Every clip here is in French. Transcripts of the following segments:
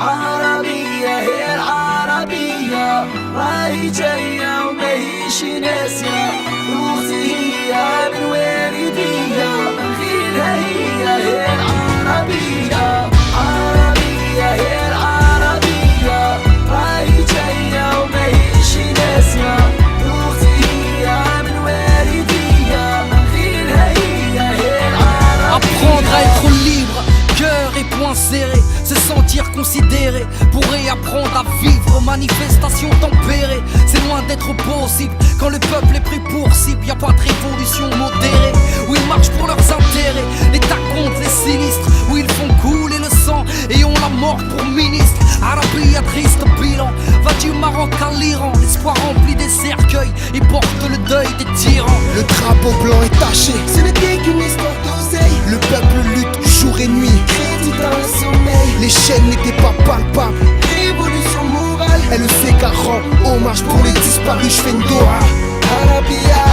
عربية هي العربية راهي جاية وماهيش ناسية أختي هي من والدية من غيرها هي العربية عربية هي العربية راهي جاية وماهيش ناسية أختي هي من والدية من غيرها هي العربية. Apprendre à être libre, cœur et poing serré, se sentir considéré, pour réapprendre à vivre, manifestation tempérée. C'est loin d'être possible quand le peuple est pris pour cible. Y'a pas de révolution modérée, où ils marchent pour leurs intérêts. L'État compte les sinistres, où ils font couler le sang et ont la mort pour ministre. Arabie à triste bilan, va du Maroc à l'Iran. L'espoir remplit des cercueils, ils portent le deuil des tyrans. Le drapeau blanc est taché, ce n'était qu'une histoire d'oseille. Le peuple lutte jour et nuit, crédit dans le sommeil. Les chaînes n'étaient pas palpables, révolution morale. Elle sait qu'elle rend hommage pour les disparus, j'fais une doha. Arabia.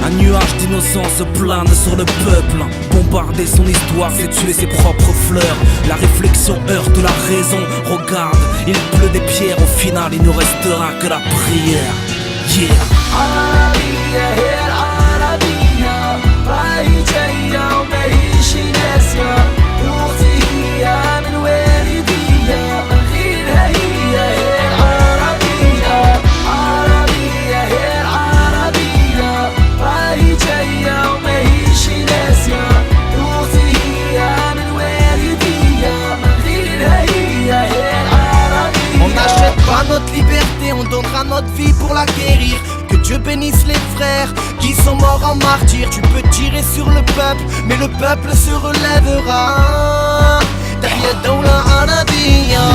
Un nuage d'innocence plane sur le peuple. Bombarder son histoire, c'est tuer ses propres fleurs. La réflexion heurte la raison. Regarde, il pleut des pierres. Au final, il ne restera que la prière. Yeah. عربية هي العربية راهي جاية وماهيش ناسية أختي هي من والدية من غيرها هي العربية عربية هي العربية راهي جاية وماهيش ناسية أختي هي من والدية من غيرها هي العربية. On n'achète pas notre liberté, on donnera notre vie pour l'acquérir. Que Dieu bénisse les frères qui sont morts en martyrs. Tu peux tirer sur le peuple, mais le peuple se relèvera. Derrière Doula Arabia.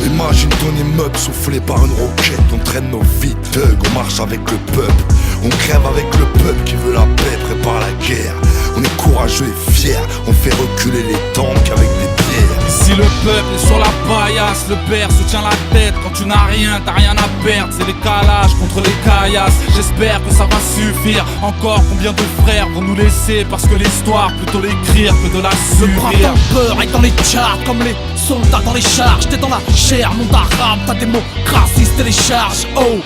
Imagine ton immeuble soufflé par une roquette. On traîne nos vies thug, on marche avec le peuple. On crève avec le peuple qui veut la paix, prépare la guerre. On est courageux et fiers, on fait reculer les tanks avec des pierres. Si le peuple est sur la paillasse, le père se tient la tête. Quand tu n'as rien, t'as rien à perdre. C'est les calages contre les caillasses. J'espère que ça va suffire. Encore combien de frères vont nous laisser? Parce que l'histoire, plutôt l'écrire que de la subir. Le peur est dans les charts comme les soldats dans les charges. T'es dans la chair, monde arabe, ta démocratie se télécharge. Oh,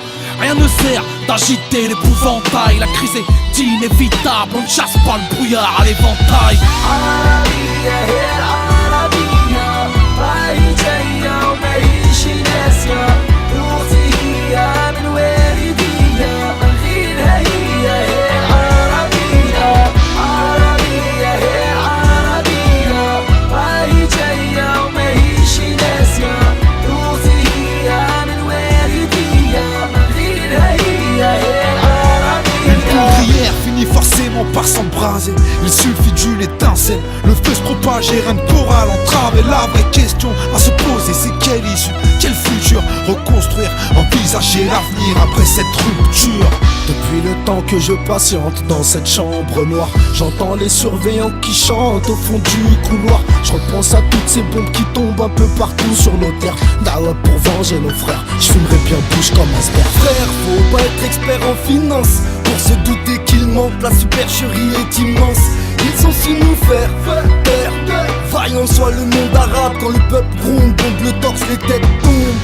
rien ne sert d'agiter l'épouvantail. La crise est inévitable, on ne chasse pas le brouillard à l'éventail. عربية هي العربية راهي جاية وماهيش ناسية أختي هي من والدية من غيرها هي العربية عربية هي العربية راهي جاية وماهيش ناسية أختي هي من والدية من غيرها هي Une العربية. poudrière finit forcément par s'embraser. Il suffit d'une étincelle, le feu se propage et rien de chorale entrave. Et la vraie question à se poser, c'est quelle issue, quel futur reconstruire, envisager l'avenir après cette rupture. Depuis le temps que je patiente dans cette chambre noire, j'entends les surveillants qui chantent au fond du couloir. Je repense à toutes ces bombes qui tombent un peu partout sur nos terres. Dawa pour venger nos frères, je fumerai bien bouche comme un sperme. Frère, faut pas être expert en finance pour se douter qu'il manque, la supercherie est immense. Ils ont su nous faire peur. Vaillant soit le monde arabe quand le peuple gronde, bombe le torse, les têtes tombent.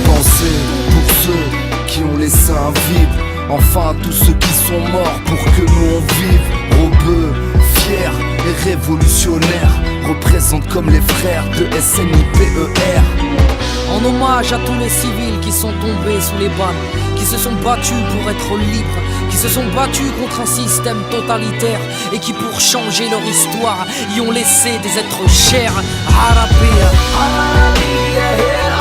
Pensez pour ceux qui ont les seins vides, enfin tous ceux qui sont morts pour que nous on vive. Robeux, fiers et révolutionnaires, représentent comme les frères de SNIPER. En hommage à tous les civils qui sont tombés sous les balles, qui se sont battus pour être libres, qui se sont battus contre un système totalitaire et qui pour changer leur histoire y ont laissé des êtres chers. Arabia. عربية هي